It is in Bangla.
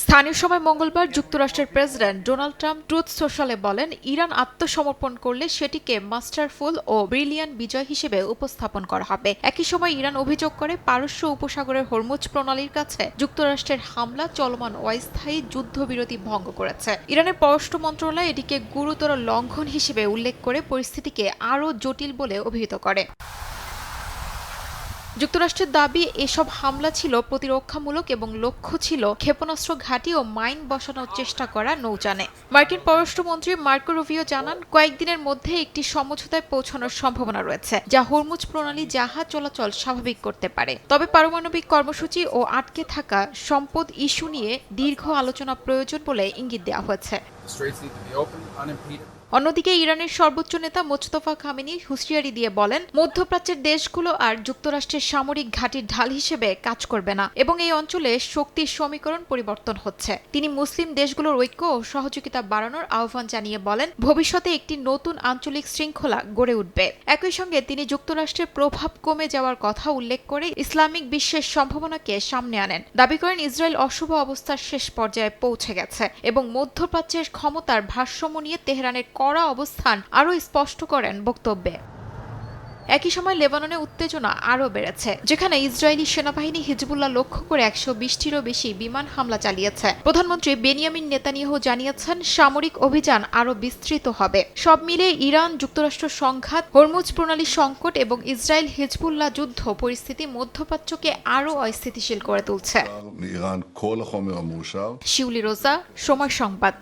স্থানীয় সময় মঙ্গলবার যুক্তরাষ্ট্রের প্রেসিডেন্ট ডোনাল্ড ট্রাম্প ট্রুথ সোশ্যালে বলেন, ইরান আত্মসমর্পণ করলে সেটিকে মাস্টারফুল ও ব্রিলিয়ান্ট বিজয় হিসেবে উপস্থাপন করা হবে। একই সময় ইরান অভিযোগ করে পারস্য উপসাগরের হরমুজ প্রণালীর কাছে যুক্তরাষ্ট্রের হামলা চলমান অস্থায়ী যুদ্ধবিরতি ভঙ্গ করেছে। ইরানের পররাষ্ট্র মন্ত্রণালয় এটিকে গুরুতর লঙ্ঘন হিসেবে উল্লেখ করে পরিস্থিতিকে আরও জটিল বলে অভিহিত করে। যুক্তরাষ্ট্রের দাবি, এসব হামলা ছিল প্রতিরক্ষামূলক এবং লক্ষ্য ছিল ক্ষেপণাস্ত্র ঘাঁটি ও মাইন বসানোর চেষ্টা করা নৌযানে। মার্কিন পররাষ্ট্রমন্ত্রী মার্কো রুবিও জানান, কয়েকদিনের মধ্যে একটি সমঝোতায় পৌঁছানোর সম্ভাবনা রয়েছে, যা হরমুজ প্রণালী জাহাজ চলাচল স্বাভাবিক করতে পারে। তবে পারমাণবিক কর্মসূচি ও আটকে থাকা সম্পদ ইস্যু নিয়ে দীর্ঘ আলোচনা প্রয়োজন বলে ইঙ্গিত দেওয়া হয়েছে। অন্যদিকে ইরানের সর্বোচ্চ নেতা মোজতফা খামেনি হুঁশিয়ারি দিয়ে বলেন, মধ্যপ্রাচ্যের দেশগুলো আর যুক্তরাষ্ট্রের সামরিক ঘাঁটির ঢাল হিসেবে কাজ করবে না এবং এই অঞ্চলে শক্তির সমীকরণ পরিবর্তন হচ্ছে। তিনি মুসলিম দেশগুলোর ঐক্য ও সহযোগিতা বাড়ানোর আহ্বান জানিয়ে বলেন, ভবিষ্যতে একটি নতুন আঞ্চলিক শৃঙ্খলা গড়ে উঠবে। একই সঙ্গে তিনি যুক্তরাষ্ট্রের প্রভাব কমে যাওয়ার কথা উল্লেখ করে ইসলামিক বিশ্বের সম্ভাবনাকে সামনে আনেন। দাবি করেন, ইসরায়েল অশুভ অবস্থার শেষ পর্যায়ে পৌঁছে গেছে এবং মধ্যপ্রাচ্যের ক্ষমতার ভারসাম্য নিয়ে তেহরানের কড়া অবস্থান আরও স্পষ্ট করেন বক্তব্যে। একই সময় লেবাননে উত্তেজনা আরও বেড়েছে, যেখানে ইসরায়েলি সেনাবাহিনী হিজবুল্লাহ লক্ষ্য করে ১২০টিরও বেশি বিমান হামলা চালিয়েছে। প্রধানমন্ত্রী বেনিয়ামিন নেতানিয়াহু জানিয়েছেন, সামরিক অভিযান আরও বিস্তৃত হবে। সব মিলিয়ে ইরান যুক্তরাষ্ট্র সংঘাত, হরমুজ প্রণালী সংকট এবং ইসরায়েল হিজবুল্লাহ যুদ্ধ পরিস্থিতি মধ্যপ্রাচ্যকে আরও অস্থিতিশীল করে তুলছে। শিউলি রোজা, সময় সংবাদ।